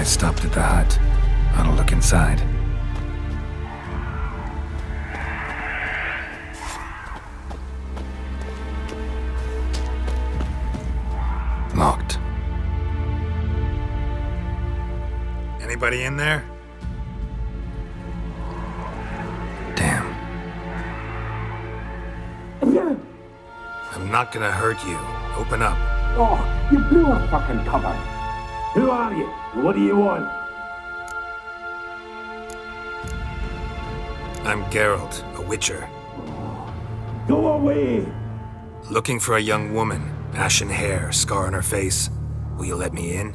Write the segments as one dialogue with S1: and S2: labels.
S1: stopped at the hut. Ought to look inside. Locked. Anybody in there? Damn. I'm not gonna hurt you. Open up.
S2: Oh, you blew a fucking cover. Who are you? What do you want?
S1: I'm Geralt, a witcher.
S2: Go away!
S1: Looking for a young woman. Ashen hair, scar on her face. Will you let me in?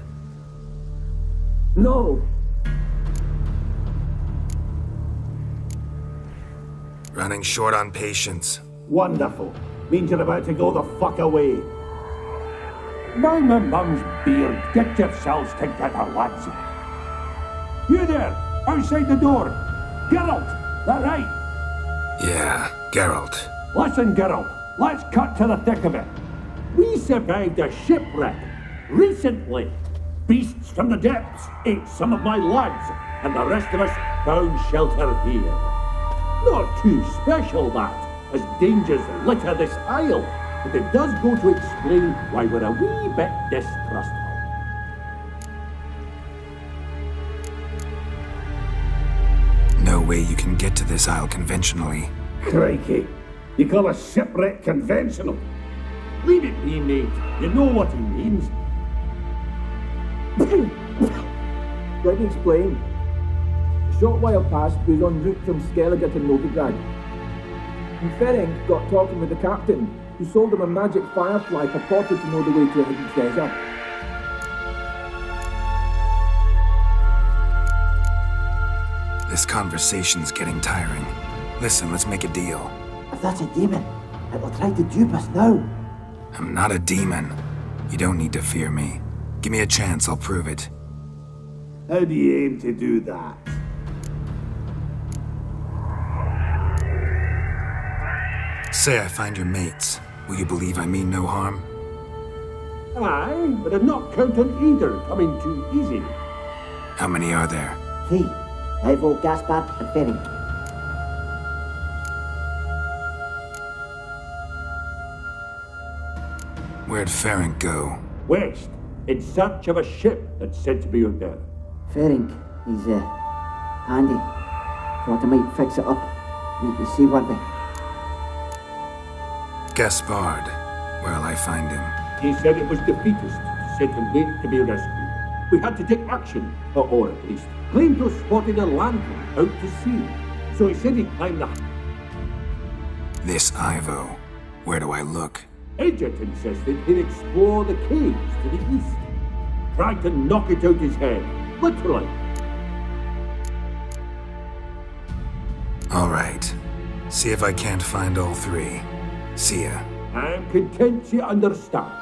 S2: No.
S1: Running short on patience.
S2: Wonderful. Means you're about to go the fuck away. By my mum's beard, get yourselves together, lads. You there, outside the door. Geralt, that right?
S1: Yeah, Geralt.
S2: Listen, Geralt, let's cut to the thick of it. We survived a shipwreck recently. Beasts from the depths ate some of my lads, and the rest of us found shelter here. Not too special, that, as dangers litter this isle, but it does go to explain why we're a wee bit distrustful.
S1: No way you can get to this isle conventionally.
S2: Crikey, you call a shipwreck conventional? Leave it be, mate. You know what he means.
S3: Let me explain. A short while past, we was en route from Skellige to Novigrad. And Ferenc got talking with the captain, who sold him a magic firefly purported to know the way to a hidden treasure.
S1: This conversation's getting tiring. Listen, let's make a deal.
S3: If that's a demon, it will try to dupe us now.
S1: I'm not a demon. You don't need to fear me. Give me a chance, I'll prove it.
S2: How do you aim to do that?
S1: Say I find your mates. Will you believe I mean no harm?
S2: Aye, but I'm not counting either coming too easy.
S1: How many are there?
S3: 3. Ivo, Gaspard, and Ferenc.
S1: Where'd Ferenc go?
S2: West, in search of a ship that's said to be out there.
S3: Ferenc, he's, handy. Thought I might fix it up. Make you see what
S1: Gaspard. Where'll I find him?
S2: He said it was defeatist, sent him late to be rescued. We had to take action, or at least claimed to have spotted a lantern out to sea. So he said he'd climb the
S1: This Ivo. Where do I look?
S2: agent insisted he'd explore the caves to the east. Tried to knock it out his head, literally.
S1: All right. See if I can't find all 3. See ya.
S2: I'm content you understand.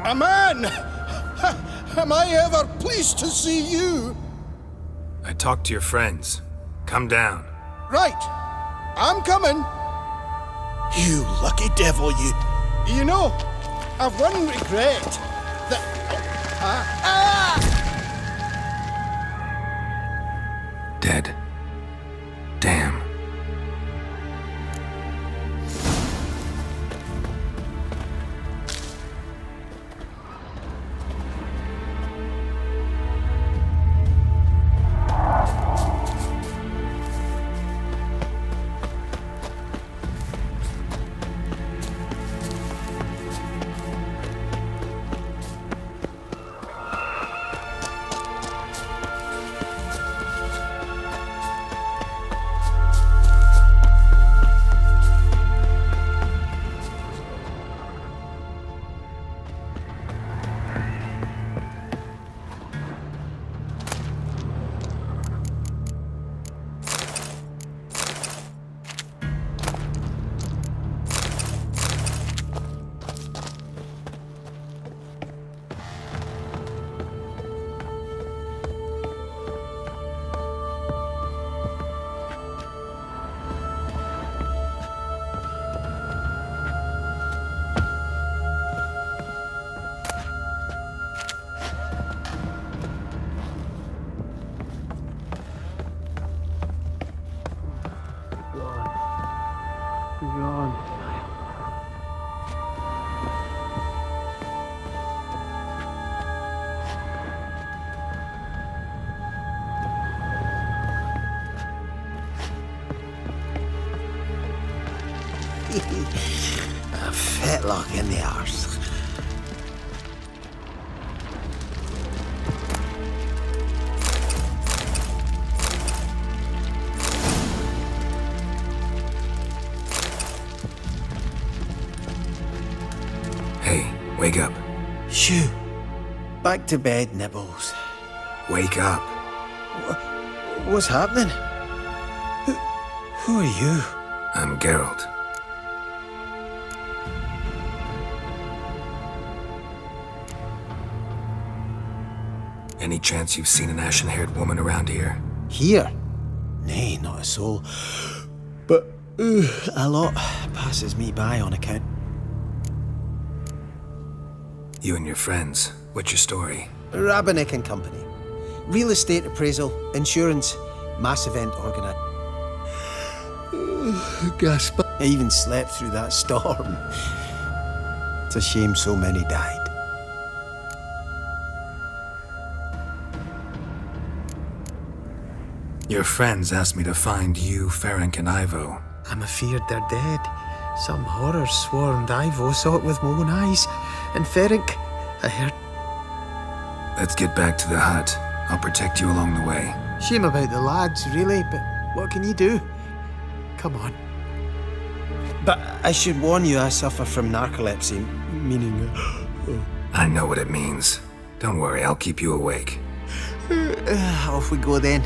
S4: A man! Am I ever pleased to see you?
S1: I talked to your friends. Come down.
S4: Right. I'm coming. You lucky devil, you. You know, I've one regret. That...
S1: Dead. Damn.
S4: A fetlock in the arse.
S1: Hey, wake up.
S4: Shoo. Back to bed, Nibbles.
S1: Wake up.
S4: What's happening? Who are you?
S1: I'm Geralt. Any chance you've seen an ashen-haired woman around here?
S4: Here? Nay, not a soul. But a lot passes me by on account.
S1: You and your friends, what's your story?
S4: Rabbinick and Company. Real estate appraisal, insurance, mass event organizer. Gasp. I even slept through that storm. It's a shame so many died.
S1: Your friends asked me to find you, Ferenc, and Ivo.
S5: I'm afeard they're dead. Some horror swarmed Ivo, saw it with my own eyes. And Ferenc, I heard...
S1: Let's get back to the hut. I'll protect you along the way.
S5: Shame about the lads, really, but what can you do? Come on.
S4: But I should warn you, I suffer from narcolepsy, meaning...
S1: I know what it means. Don't worry, I'll keep you awake.
S5: Off we go then.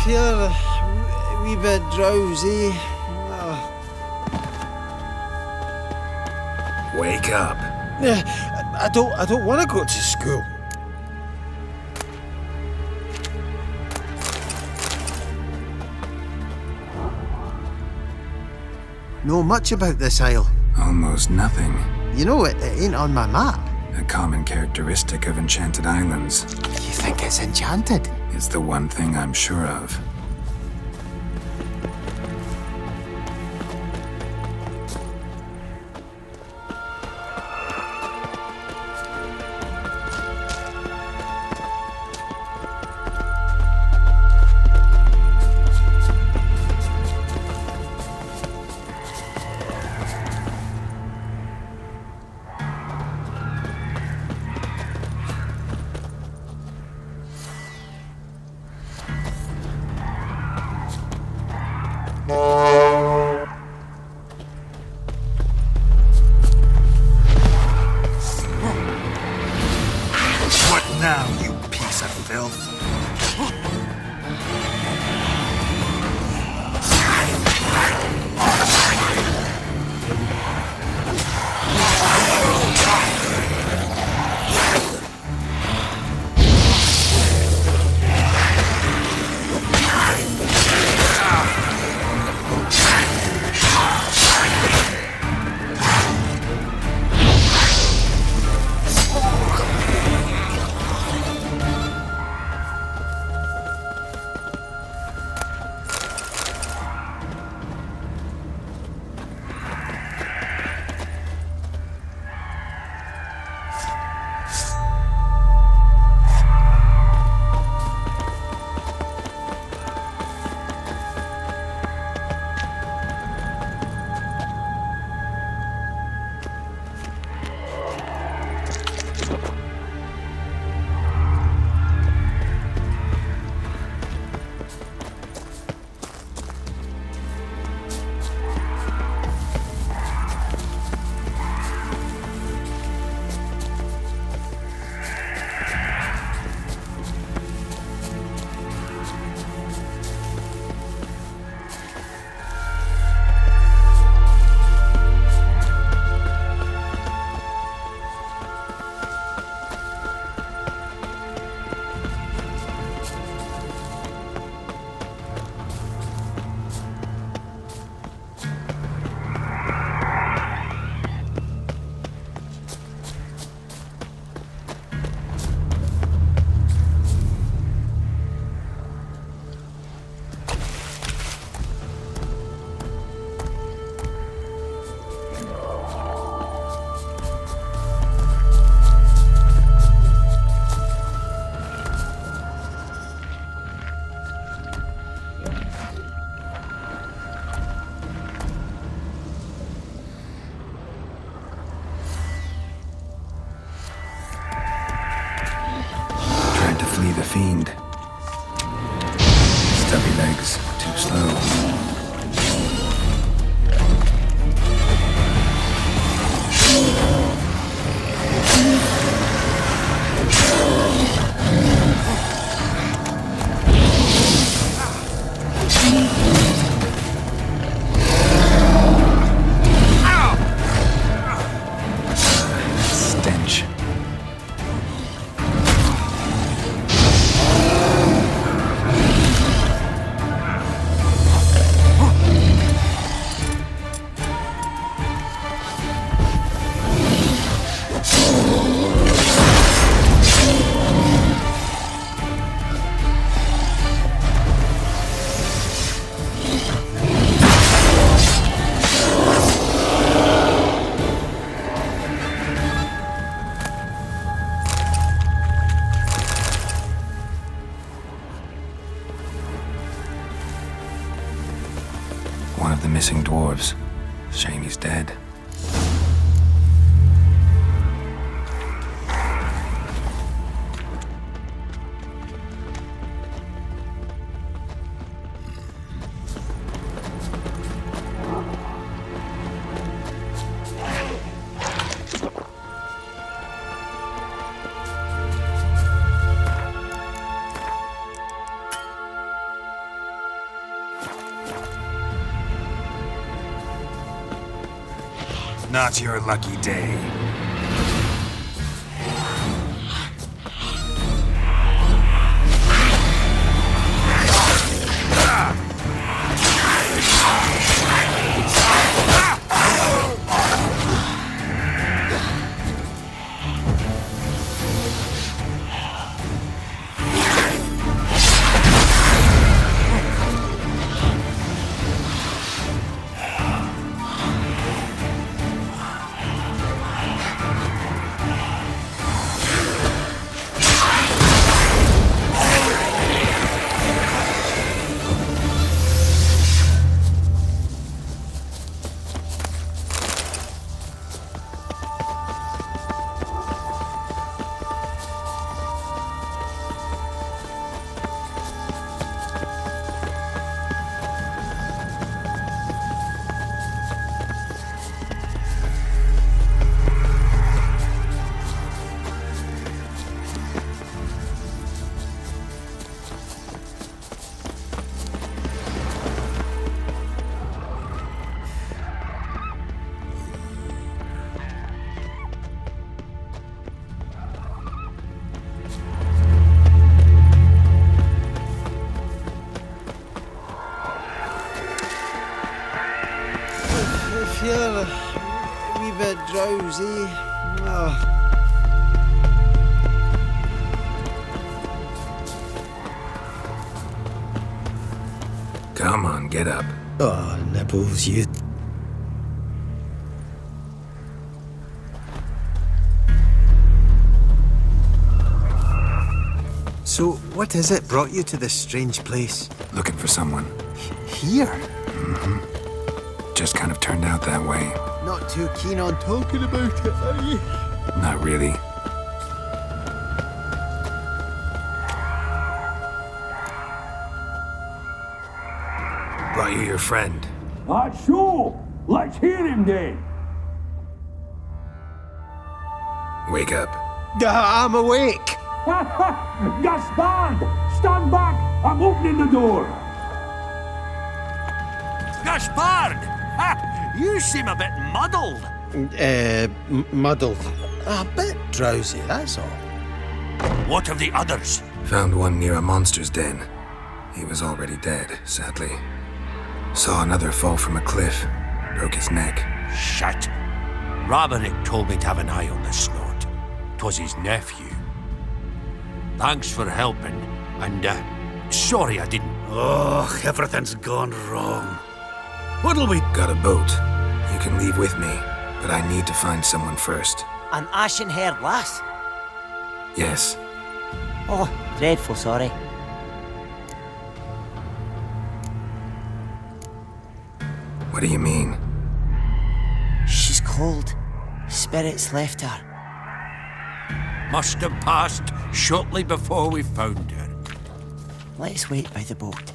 S4: Feel a wee bit drowsy.
S1: Wake up.
S5: I don't want to go to school. Know much about this isle?
S1: Almost nothing.
S5: You know, it ain't on my map.
S1: A common characteristic of enchanted islands.
S5: You think it's enchanted?
S1: It's the one thing I'm sure of. What now, you piece of filth? Flee the fiend. Stubby legs, too slow. Stench. One of the missing dwarves. Shame he's dead. Not your lucky day.
S5: drowsy. Oh.
S1: Come on, get up.
S5: Oh, Nibbles, you... So, what is it brought you to this strange place?
S1: Looking for someone.
S5: Here?
S1: Just kind of turned out that way.
S5: Not too keen on talking about it, are you?
S1: Not really. Brought you your friend.
S2: That's so. Let's hear him then.
S1: Wake up.
S5: I'm awake!
S2: Gaspard! Stand back! I'm opening the door!
S6: Gaspard! Ha! You seem a bit muddled.
S5: Muddled. A bit drowsy, that's all.
S6: What of the others?
S1: Found one near a monster's den. He was already dead, sadly. Saw another fall from a cliff. Broke his neck.
S6: Shit. Ramarick told me to have an eye on the snort. 'Twas his nephew. Thanks for helping, and sorry I didn't.
S7: Oh, everything's gone wrong. What'll we...
S1: Got a boat. You can leave with me, but I need to find someone first.
S8: An ashen-haired lass?
S1: Yes.
S8: Oh, dreadful sorry.
S1: What do you mean?
S8: She's cold. Spirits left her.
S6: Must have passed shortly before we found her.
S8: Let's wait by the boat.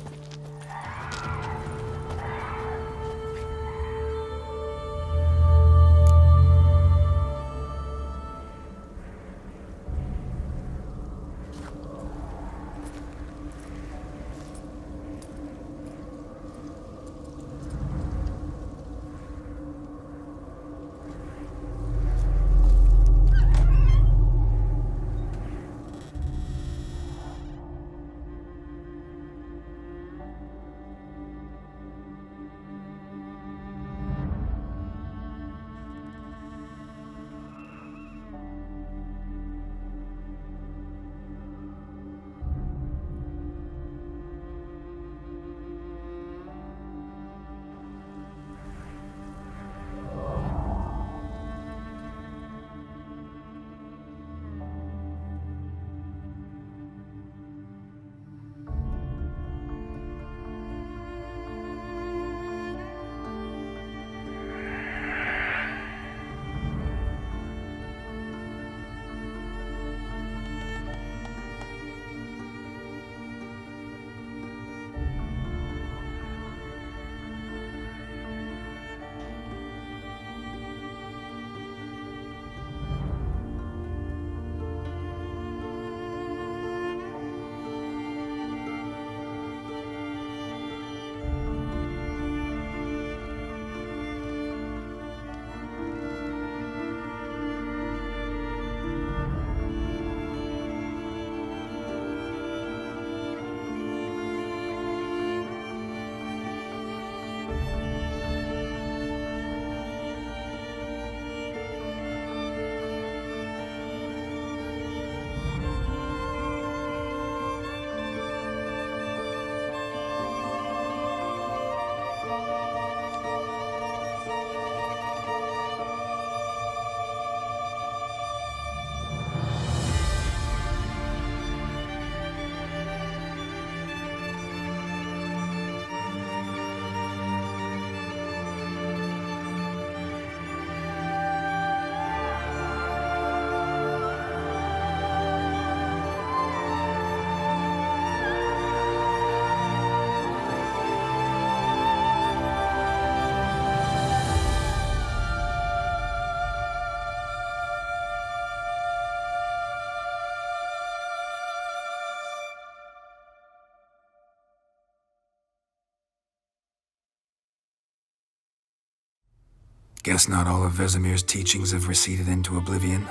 S1: Guess not all of Vesemir's teachings have receded into oblivion.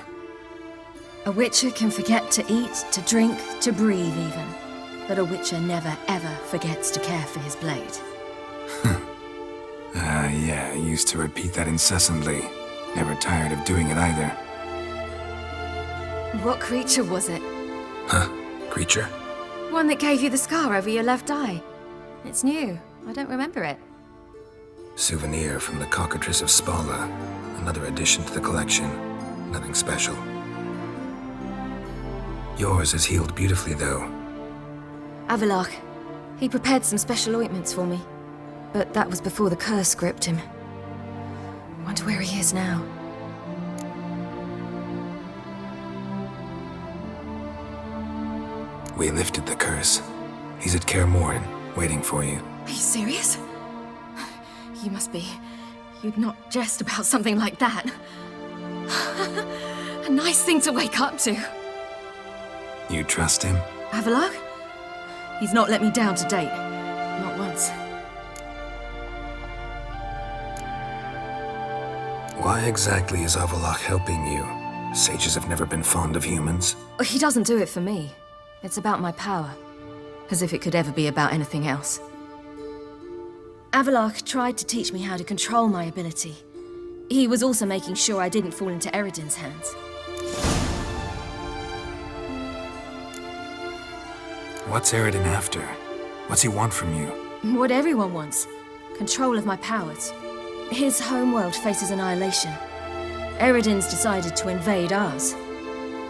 S9: A witcher can forget to eat, to drink, to breathe even. But a witcher never ever forgets to care for his blade.
S1: Yeah, I used to repeat that incessantly. Never tired of doing it either.
S9: What creature was it?
S1: Huh? Creature?
S9: One that gave you the scar over your left eye. It's new. I don't remember it.
S1: Souvenir from the Cockatrice of Spala. Another addition to the collection. Nothing special. Yours is healed beautifully, though.
S9: Avalach. He prepared some special ointments for me. But that was before the curse gripped him. Wonder where he is now.
S1: We lifted the curse. He's at Kaer Morhen, waiting for you.
S9: Are you serious? You must be. You'd not jest about something like that. A nice thing to wake up to.
S1: You trust him?
S9: Avalach? He's not let me down to date. Not once.
S1: Why exactly is Avalach helping you? Sages have never been fond of humans.
S9: He doesn't do it for me. It's about my power. As if it could ever be about anything else. Avalach tried to teach me how to control my ability. He was also making sure I didn't fall into Eredin's hands.
S1: What's Eredin after? What's he want from you?
S9: What everyone wants. Control of my powers. His homeworld faces annihilation. Eredin's decided to invade ours.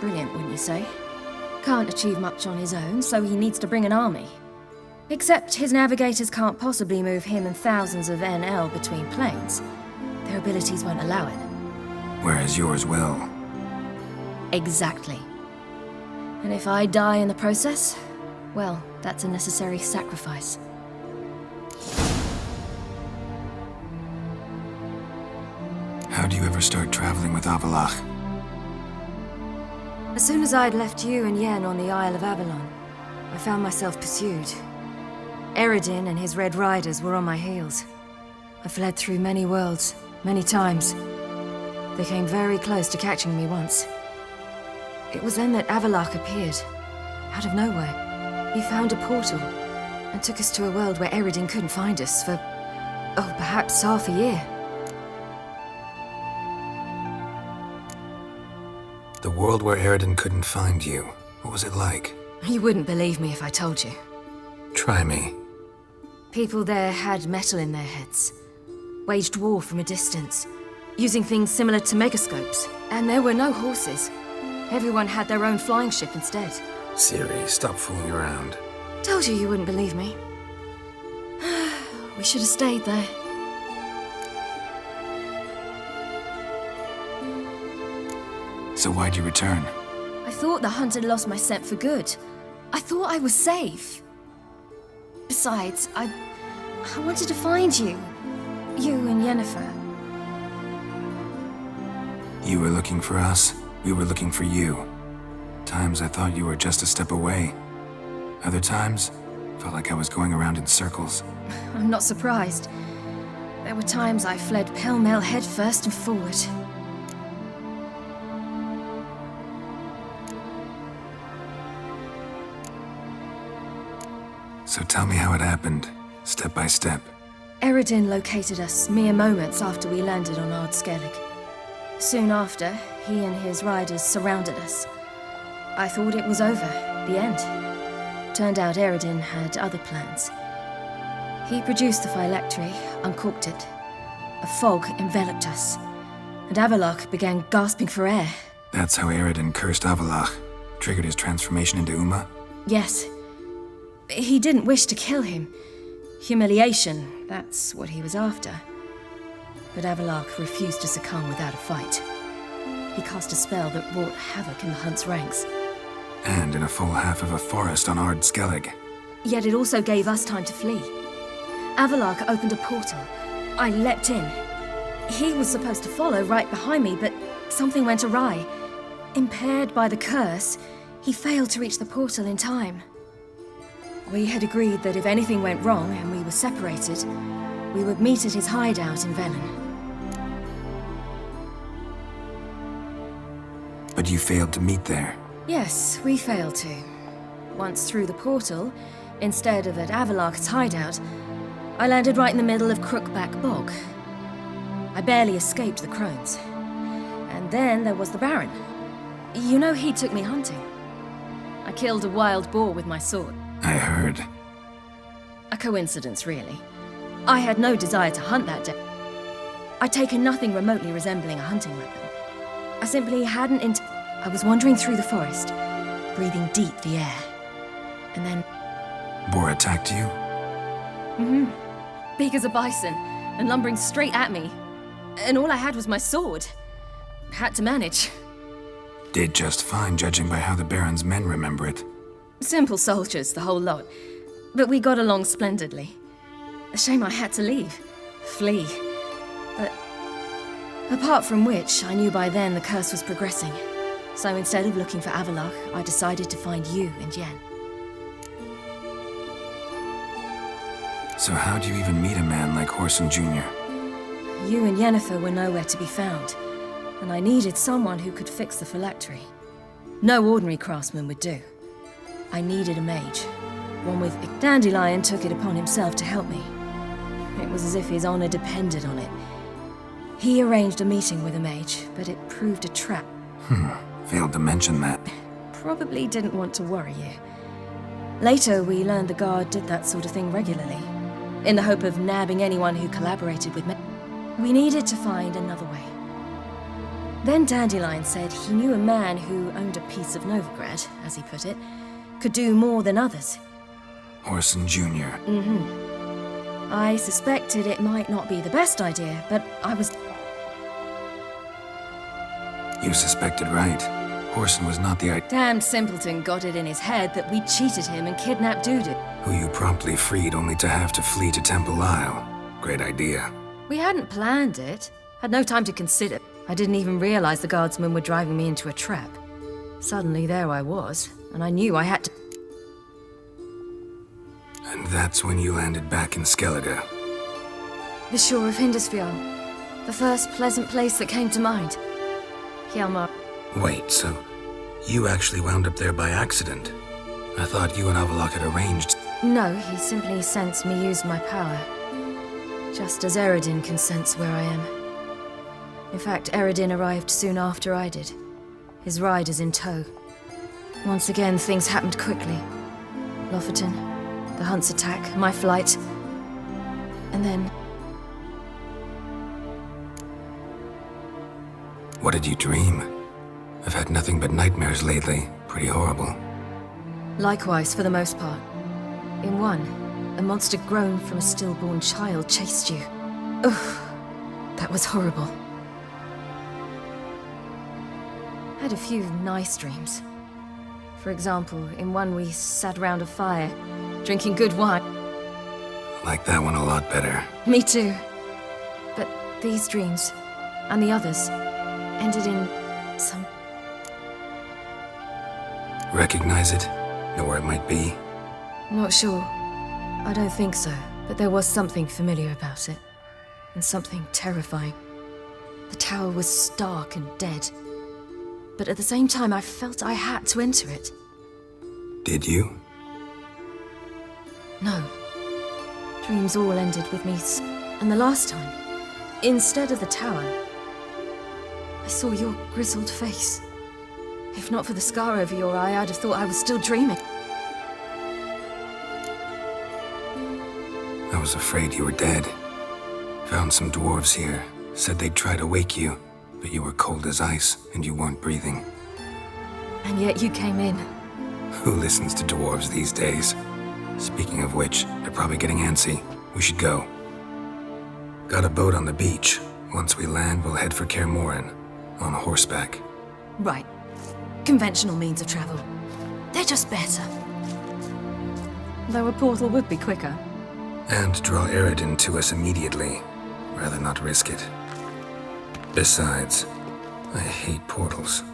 S9: Brilliant, wouldn't you say? Can't achieve much on his own, so he needs to bring an army. Except his navigators can't possibly move him and thousands of NL between planes. Their abilities won't allow it.
S1: Whereas yours will.
S9: Exactly. And if I die in the process, well, that's a necessary sacrifice.
S1: How do you ever start traveling with Avalach?
S9: As soon as I'd left you and Yen on the Isle of Avalon, I found myself pursued. Eredin and his Red Riders were on my heels. I fled through many worlds, many times. They came very close to catching me once. It was then that Avalach appeared, out of nowhere. He found a portal, and took us to a world where Eredin couldn't find us for, oh, perhaps half a year.
S1: The world where Eredin couldn't find you. What was it like?
S9: You wouldn't believe me if I told you.
S1: Try me.
S9: People there had metal in their heads, waged war from a distance, using things similar to megascopes. And there were no horses. Everyone had their own flying ship instead.
S1: Ciri, stop fooling around.
S9: Told you wouldn't believe me. We should have stayed there.
S1: So why'd you return?
S9: I thought the hunt had lost my scent for good. I thought I was safe. Besides, I wanted to find you. You and Yennefer.
S1: You were looking for us. We were looking for you. Times I thought you were just a step away. Other times, felt like I was going around in circles.
S9: I'm not surprised. There were times I fled pell-mell headfirst and forward.
S1: So tell me how it happened, step by step.
S9: Eredin located us mere moments after we landed on Ard Skellig. Soon after, he and his riders surrounded us. I thought it was over, the end. Turned out Eredin had other plans. He produced the phylactery, uncorked it. A fog enveloped us, and Avalach began gasping for air.
S1: That's how Eredin cursed Avalach, triggered his transformation into Uma?
S9: Yes. He didn't wish to kill him. Humiliation, that's what he was after. But Avalach refused to succumb without a fight. He cast a spell that wrought havoc in the hunt's ranks.
S1: And in a full half of a forest on Ard Skellig.
S9: Yet it also gave us time to flee. Avalach opened a portal. I leapt in. He was supposed to follow right behind me, but something went awry. Impaired by the curse, he failed to reach the portal in time. We had agreed that if anything went wrong and we were separated, we would meet at his hideout in Velen.
S1: But you failed to meet there.
S9: Yes, we failed to. Once through the portal, instead of at Avalach's hideout, I landed right in the middle of Crookback Bog. I barely escaped the crones. then there was the Baron. You know, he took me hunting. I killed a wild boar with my sword.
S1: I heard.
S9: A coincidence, really. I had no desire to hunt that day. I'd taken nothing remotely resembling a hunting weapon. I simply hadn't I was wandering through the forest, breathing deep the air. And then...
S1: Boar attacked you?
S9: Mm-hmm. Big as a bison, and lumbering straight at me. And all I had was my sword. Had to manage.
S1: Did just fine, judging by how the Baron's men remember it.
S9: Simple soldiers, the whole lot. But we got along splendidly. A shame I had to leave. Flee. But... apart from which, I knew by then the curse was progressing. So instead of looking for Avallac'h, I decided to find you and Yen.
S1: So how'd you even meet a man like Whoreson Jr.?
S9: You and Yennefer were nowhere to be found, and I needed someone who could fix the phylactery. No ordinary craftsman would do. I needed a mage, one with... Dandelion took it upon himself to help me. It was as if his honor depended on it. He arranged a meeting with a mage, but it proved a trap.
S1: Failed to mention that.
S9: Probably didn't want to worry you. Later, we learned the guard did that sort of thing regularly, in the hope of nabbing anyone who collaborated with me. We needed to find another way. Then Dandelion said he knew a man who owned a piece of Novigrad, as he put it, could do more than others.
S1: Whoreson Jr.
S9: Mm-hmm. I suspected it might not be the best idea, but I was...
S1: You suspected right. Whoreson was not the
S9: Damned simpleton got it in his head that we cheated him and kidnapped Dudu.
S1: who you promptly freed only to have to flee to Temple Isle. Great idea.
S9: We hadn't planned it. Had no time to consider. I didn't even realize the guardsmen were driving me into a trap. Suddenly there I was, and I knew I had to...
S1: And that's when you landed back in Skellige.
S9: The shore of Hindisfjall. The first pleasant place that came to mind. Hjalmar.
S1: Wait, so you actually wound up there by accident? I thought you and Avallac'h had arranged...
S9: No, he simply sensed me use my power. Just as Eredin can sense where I am. In fact, Eredin arrived soon after I did. His riders in tow. Once again, things happened quickly. Lofoten, the hunt's attack, my flight. And then...
S1: What did you dream? I've had nothing but nightmares lately. Pretty horrible.
S9: Likewise, for the most part. In one, a monster grown from a stillborn child chased you. Ugh, that was horrible. Had a few nice dreams. For example, in one we sat around a fire, drinking good wine.
S1: Like that one a lot better.
S9: Me too. But these dreams, and the others, ended in some...
S1: Recognize it? Know where it might be?
S9: Not sure. I don't think so, but there was something familiar about it. And something terrifying. The tower was stark and dead. But at the same time, I felt I had to enter it.
S1: Did you?
S9: No. Dreams all ended with me and the last time, instead of the tower, I saw your grizzled face. If not for the scar over your eye, I'd have thought I was still dreaming.
S1: I was afraid you were dead. Found some dwarves here. Said they'd try to wake you, but you were cold as ice and you weren't breathing.
S9: And yet you came in.
S1: Who listens to dwarves these days? Speaking of which, they're probably getting antsy. We should go. Got a boat on the beach. Once we land, we'll head for Kaer Morhen. On horseback.
S9: Right. Conventional means of travel. They're just better. Though a portal would be quicker.
S1: And draw Eredin to us immediately. Rather not risk it. Besides, I hate portals.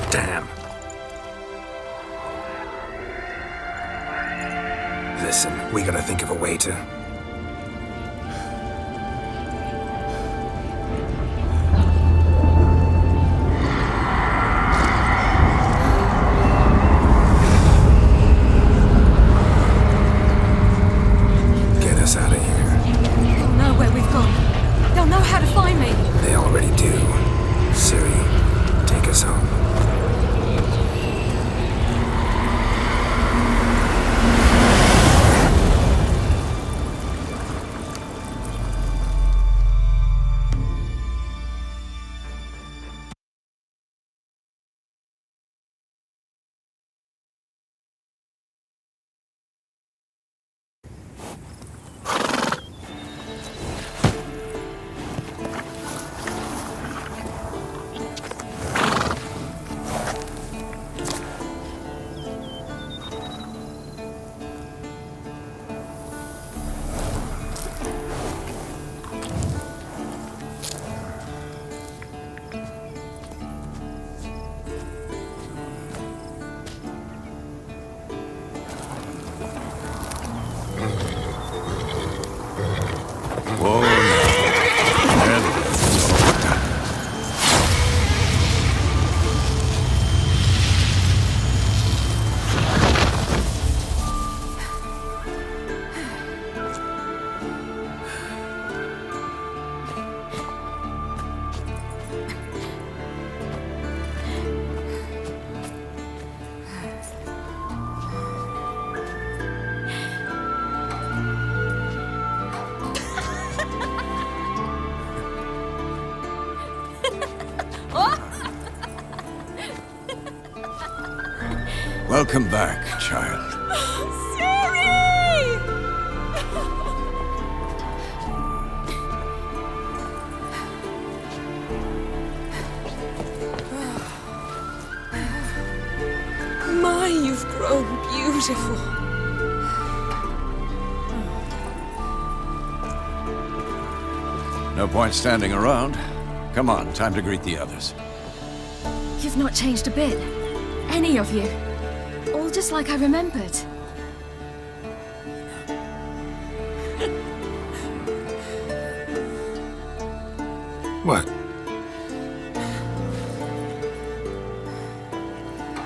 S1: Damn. Listen, we gotta think of a way to... Get us out of here.
S10: Welcome back, child.
S11: My, you've grown beautiful.
S10: No point standing around. Come on, time to greet the others.
S9: You've not changed a bit. Any of you. All just like I remembered.
S1: What?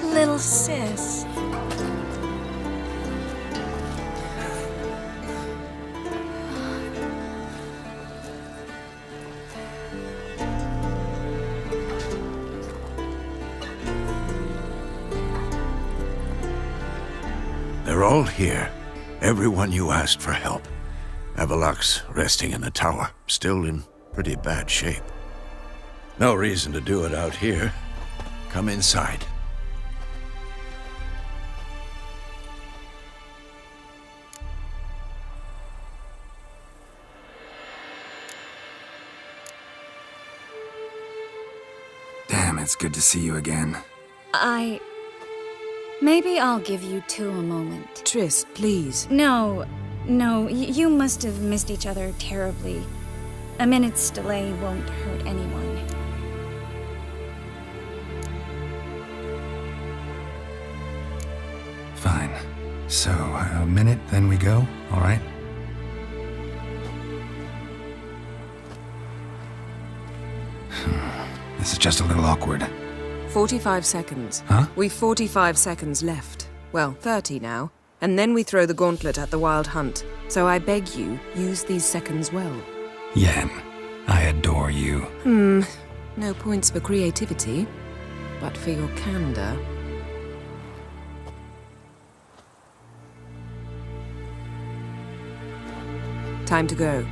S11: Little sis.
S10: They're all here. Everyone you asked for help. Avalok's resting in the tower, still in pretty bad shape. No reason to do it out here. Come inside.
S1: Damn, it's good to see you again.
S12: Maybe I'll give you two a moment.
S11: Triss, please.
S12: No, you must have missed each other terribly. A minute's delay won't hurt anyone.
S1: Fine. So, a minute, then we go, all right? This is just a little awkward.
S11: 45 seconds.
S1: Huh?
S11: We've 45 seconds left. Well, 30 now. And then we throw the gauntlet at the Wild Hunt. So I beg you, use these seconds well.
S1: Yen, I adore you.
S11: No points for creativity, but for your candor. Time to go.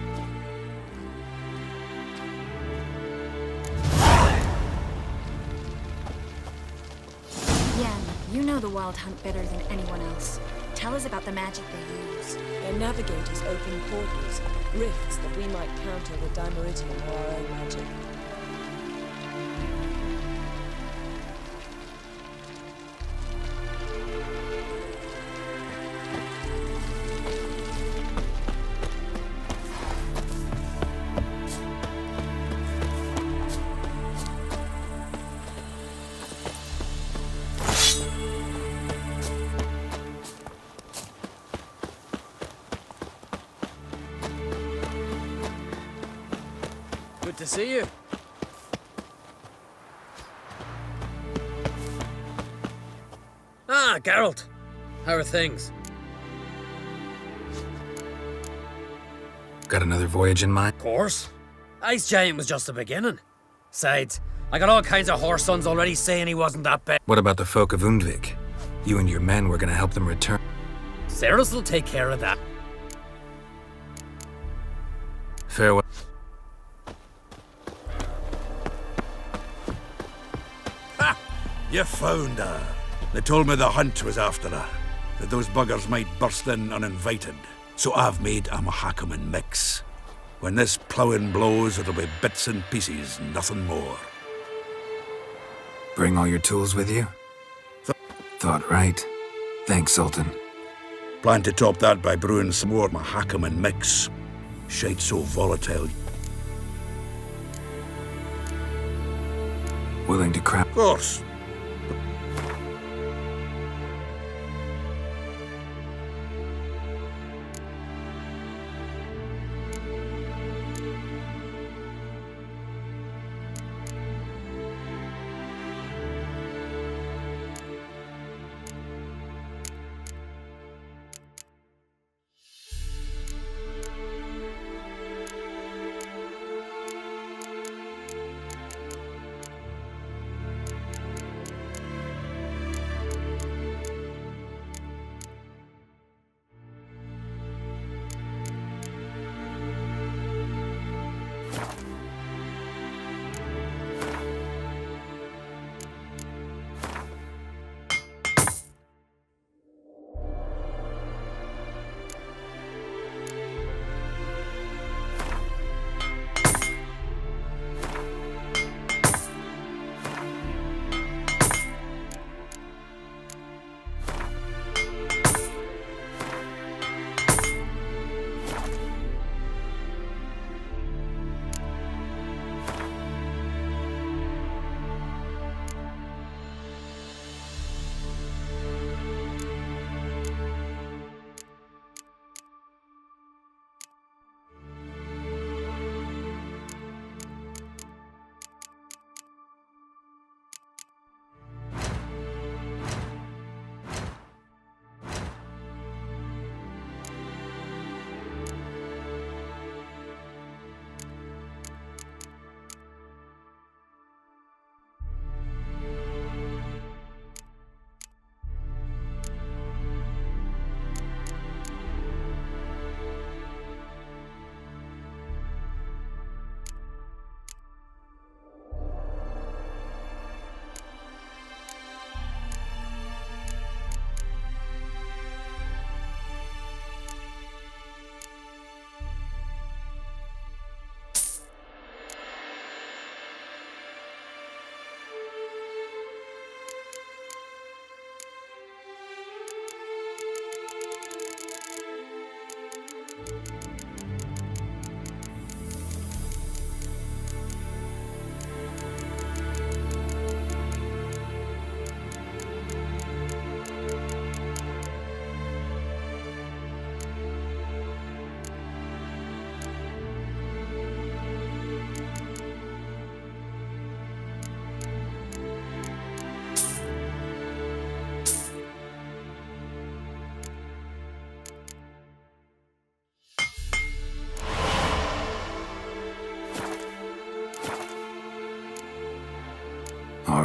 S12: Yen, you know the Wild Hunt better than anyone else. Tell us about the magic they use.
S11: Their navigators open portals, rifts that we might counter with Dimeridium or our own magic.
S13: Good to see you. Ah, Geralt. How are things?
S1: Got another voyage in mind?
S13: Of course. Ice Giant was just the beginning. Besides, I got all kinds of horse sons already saying he wasn't that bad.
S1: What about the folk of Undvik? You and your men were gonna help them return.
S13: Ceres will take care of that.
S1: Farewell.
S7: You found her. They told me the hunt was after her, that those buggers might burst in uninvited. So I've made a Mahakaman mix. When this ploughing blows, it'll be bits and pieces, nothing more.
S1: Bring all your tools with you? Thought right. Thanks, Sultan.
S7: Plan to top that by brewing some more Mahakaman mix. Shite so volatile.
S1: Willing to crap?
S7: Of course.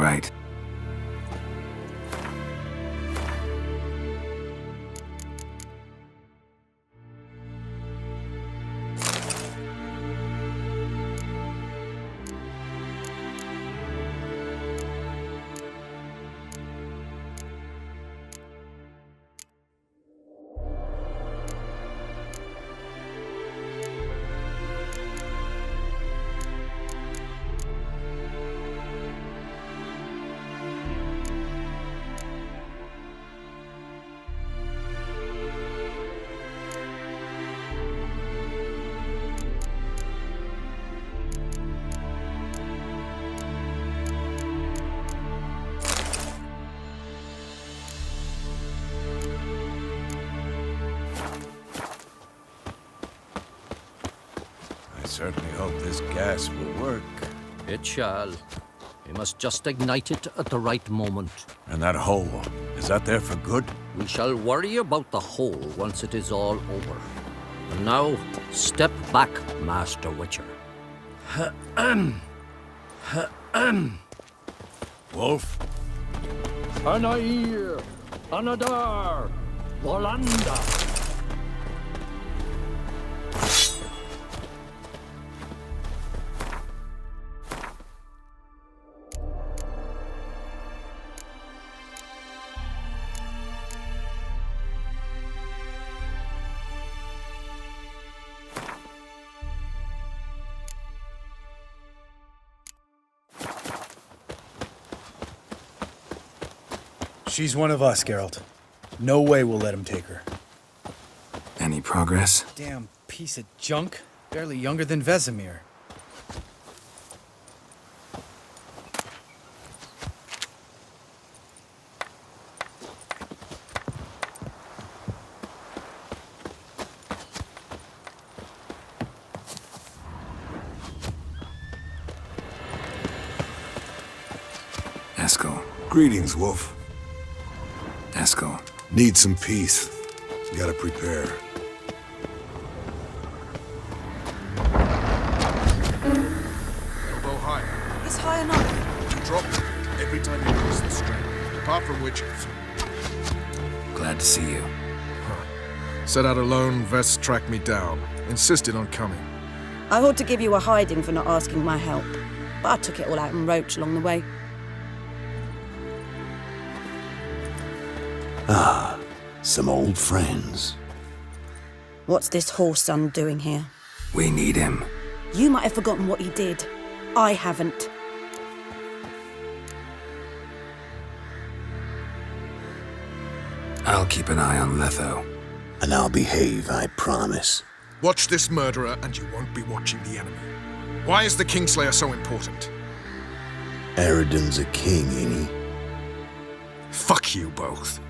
S1: right.
S10: I certainly hope this gas will work.
S14: It shall. We must just ignite it at the right moment.
S10: And that hole, is that there for good?
S14: We shall worry about the hole once it is all over. And now, step back, Master Witcher.
S10: Wolf?
S2: Anair, Anadar, Volanda.
S15: She's one of us, Geralt. No way we'll let him take her.
S1: Any progress?
S15: Damn piece of junk. Barely younger than Vesemir.
S1: Eskel.
S16: Greetings, Wolf.
S1: Eskel.
S16: Need some peace. Gotta prepare.
S17: Elbow higher.
S11: It's high enough.
S17: You drop it every time you release the string. Apart from which...
S1: Glad to see you.
S17: Set out alone, Vest tracked me down. Insisted on coming.
S18: I ought to give you a hiding for not asking my help, but I took it all out in Roach along the way.
S10: Ah, some old friends.
S18: What's this horse son doing here?
S1: We need him.
S18: You might have forgotten what he did. I haven't.
S1: I'll keep an eye on Letho.
S10: And I'll behave, I promise.
S17: Watch this murderer and you won't be watching the enemy. Why is the Kingslayer so important?
S10: Eridan's a king, ain't he?
S17: Fuck you both.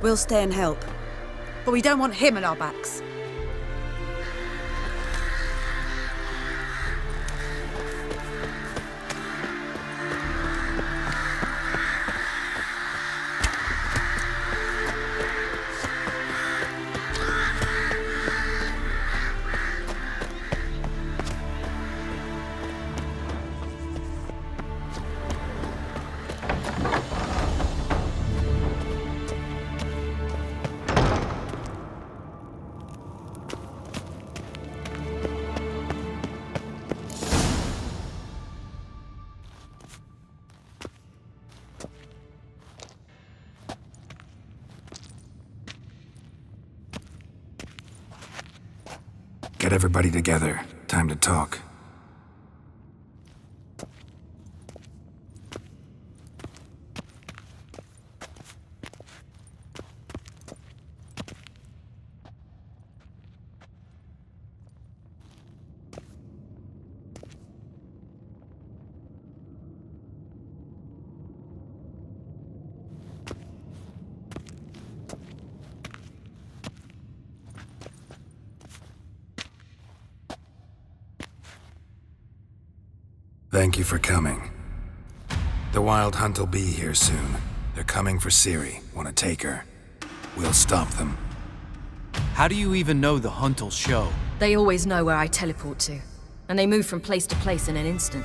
S18: We'll stay and help. But we don't want him at our backs.
S1: Get everybody together. Time to talk. Thank you for coming. The Wild Hunt will be here soon. They're coming for Ciri. Want to take her? We'll stop them.
S15: How do you even know the Hunt'll show?
S9: They always know where I teleport to, and they move from place to place in an instant.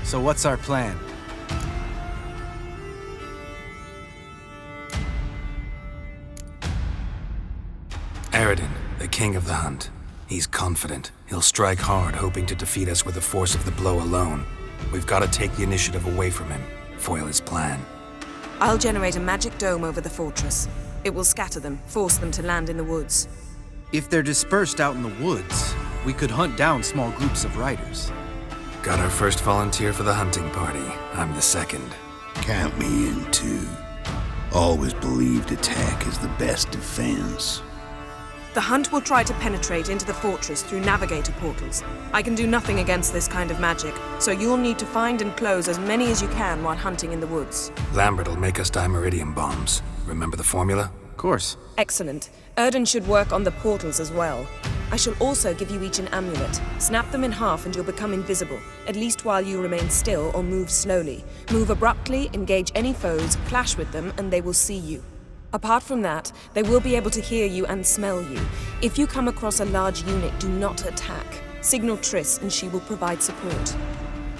S15: So what's our plan?
S1: Aradin, the king of the hunt. He's confident. He'll strike hard, hoping to defeat us with the force of the blow alone. We've got to take the initiative away from him, foil his plan.
S11: I'll generate a magic dome over the fortress. It will scatter them, force them to land in the woods.
S15: If they're dispersed out in the woods, we could hunt down small groups of riders.
S1: Got our first volunteer for the hunting party. I'm the second.
S16: Count me in, too. Always believed attack is the best defense.
S11: The hunt will try to penetrate into the fortress through navigator portals. I can do nothing against this kind of magic, so you'll need to find and close as many as you can while hunting in the woods.
S1: Lambert'll make us dimeridium bombs. Remember the formula?
S15: Of course.
S11: Excellent. Erden should work on the portals as well. I shall also give you each an amulet. Snap them in half and you'll become invisible, at least while you remain still or move slowly. Move abruptly, engage any foes, clash with them, and they will see you. Apart from that, they will be able to hear you and smell you. If you come across a large unit, do not attack. Signal Triss and she will provide support.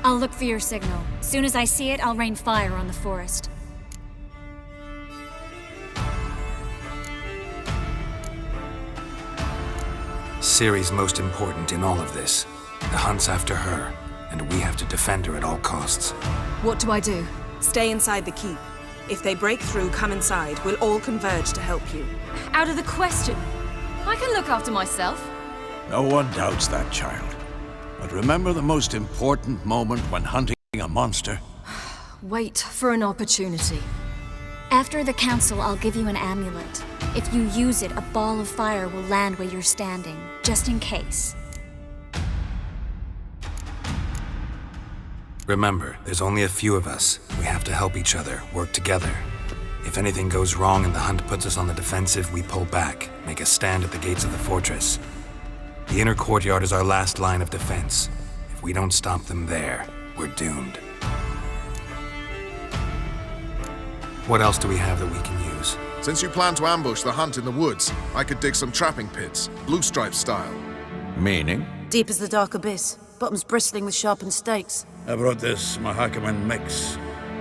S12: I'll look for your signal. Soon as I see it, I'll rain fire on the forest.
S1: Ciri's most important in all of this. The hunt's after her, and we have to defend her at all costs.
S9: What do I do?
S11: Stay inside the keep. If they break through, come inside. We'll all converge to help you.
S9: Out of the question. I can look after myself.
S10: No one doubts that, child. But remember the most important moment when hunting a monster?
S9: Wait for an opportunity.
S12: After the council, I'll give you an amulet. If you use it, a ball of fire will land where you're standing, just in case.
S1: Remember, there's only a few of us. We have to help each other, work together. If anything goes wrong and the hunt puts us on the defensive, we pull back, make a stand at the gates of the fortress. The inner courtyard is our last line of defense. If we don't stop them there, we're doomed. What else do we have that we can use?
S17: Since you plan to ambush the hunt in the woods, I could dig some trapping pits, blue stripe style.
S10: Meaning?
S18: Deep as the dark abyss, bottoms bristling with sharpened stakes.
S7: I brought this Mahakaman mix.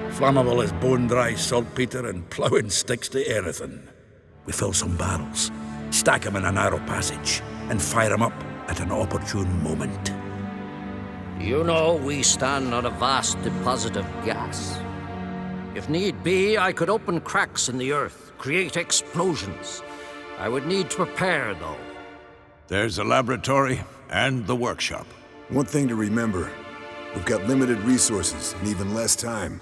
S7: Flammable as bone-dry saltpeter and ploughing sticks to everything. We fill some barrels, stack them in a narrow passage, and fire them up at an opportune moment.
S14: You know, we stand on a vast deposit of gas. If need be, I could open cracks in the earth, create explosions. I would need to prepare, though.
S10: There's a laboratory and the workshop.
S16: One thing to remember, we've got limited resources and even less time.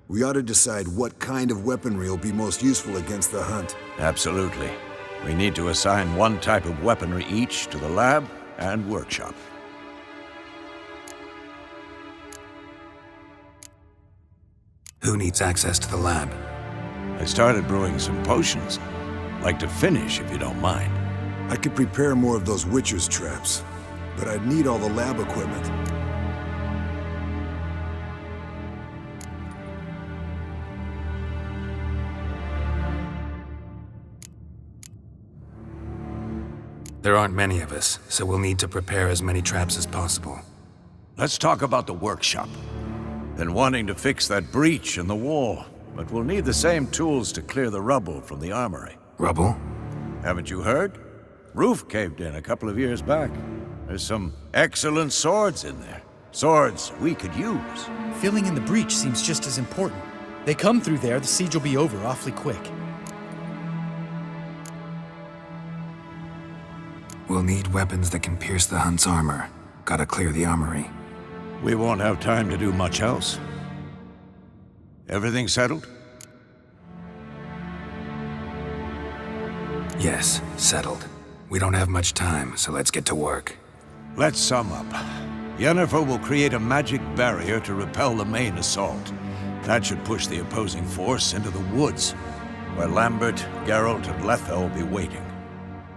S16: We ought to decide what kind of weaponry will be most useful against the hunt.
S10: Absolutely. We need to assign one type of weaponry each to the lab and workshop.
S1: Who needs access to the lab?
S10: I started brewing some potions. Like to finish, if you don't mind.
S16: I could prepare more of those Witcher's traps, but I'd need all the lab equipment.
S1: There aren't many of us, so we'll need to prepare as many traps as possible.
S10: Let's talk about the workshop. Been wanting to fix that breach in the wall, but we'll need the same tools to clear the rubble from the armory.
S1: Rubble?
S10: Haven't you heard? Roof caved in a couple of years back. There's some excellent swords in there. Swords we could use.
S15: Filling in the breach seems just as important. They come through there, the siege will be over awfully quick.
S1: We'll need weapons that can pierce the hunt's armor. Gotta clear the armory.
S10: We won't have time to do much else. Everything settled?
S1: Yes, settled. We don't have much time, so let's get to work.
S10: Let's sum up. Yennefer will create a magic barrier to repel the main assault. That should push the opposing force into the woods, where Lambert, Geralt, and Letha will be waiting.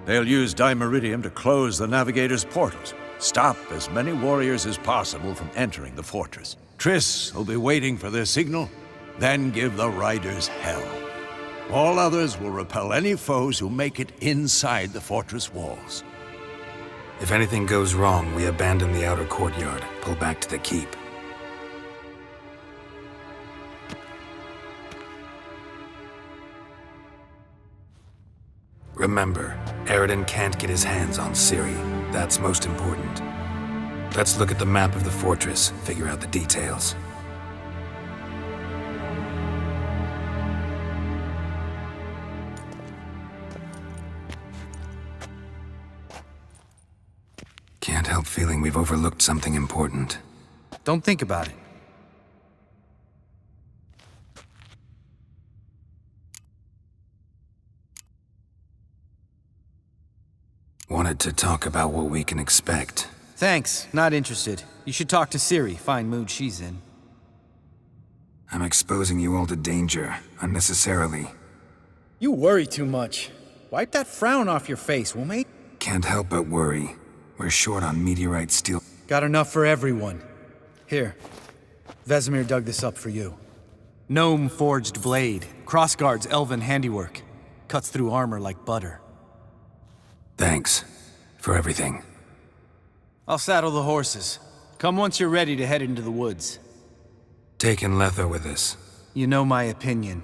S10: They'll use Dimeridium to close the Navigator's portals, stop as many warriors as possible from entering the fortress. Triss will be waiting for their signal, then give the riders hell. All others will repel any foes who make it inside the fortress walls.
S1: If anything goes wrong, we abandon the outer courtyard, pull back to the keep. Remember, Aridin can't get his hands on Ciri. That's most important. Let's look at the map of the fortress, figure out the details. Can't help feeling we've overlooked something important.
S15: Don't think about it.
S1: Wanted to talk about what we can expect.
S15: Thanks, not interested. You should talk to Ciri, fine mood she's in.
S1: I'm exposing you all to danger, unnecessarily.
S19: You worry too much. Wipe that frown off your face, woolmate.
S1: Can't help but worry. We're short on meteorite steel.
S15: Got enough for everyone. Here. Vesemir dug this up for you. Gnome-forged blade. Crossguard's elven handiwork. Cuts through armor like butter.
S1: Thanks. For everything.
S15: I'll saddle the horses. Come once you're ready to head into the woods.
S1: Taking Letho with us.
S15: You know my opinion.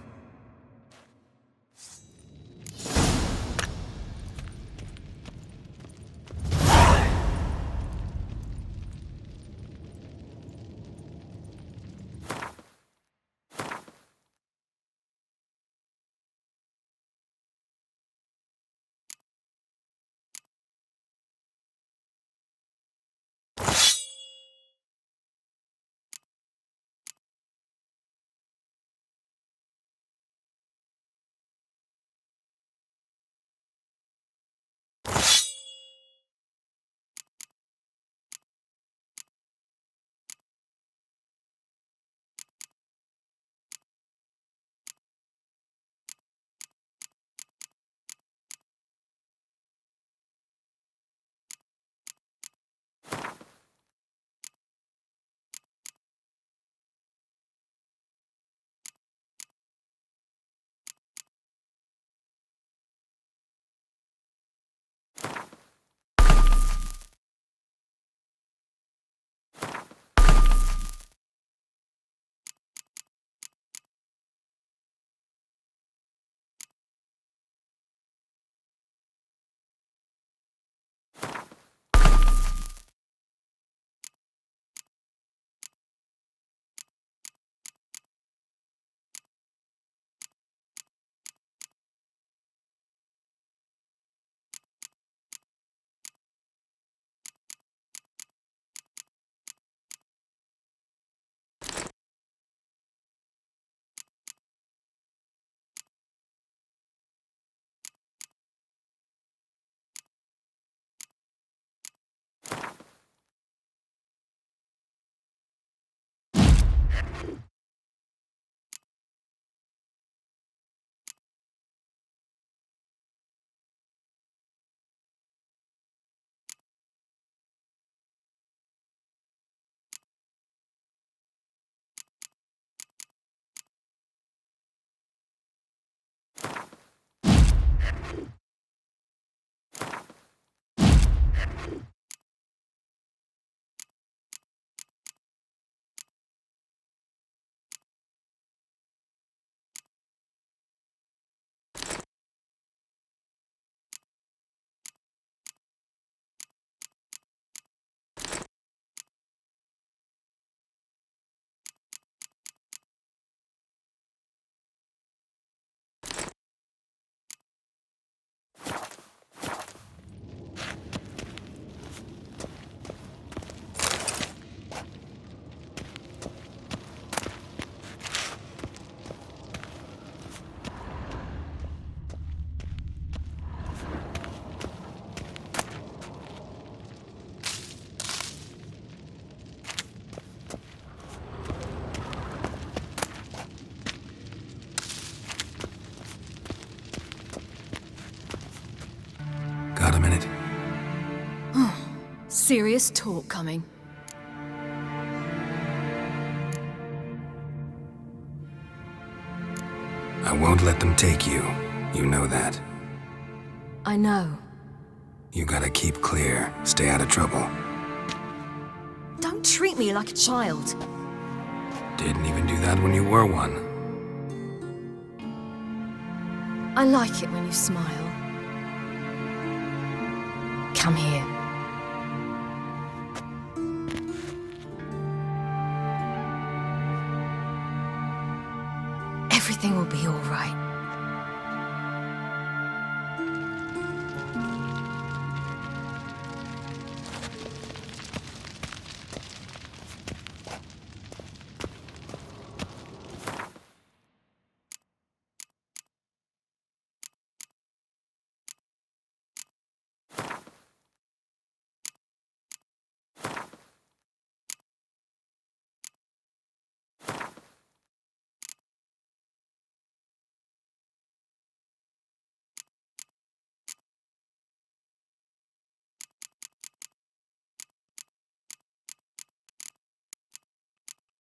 S1: Got a minute?
S9: Serious talk coming.
S1: I won't let them take you. You know that.
S9: I know.
S1: You gotta keep clear. Stay out of trouble.
S9: Don't treat me like a child.
S1: Didn't even do that when you were one.
S9: I like it when you smile. Come here. Everything will be all right.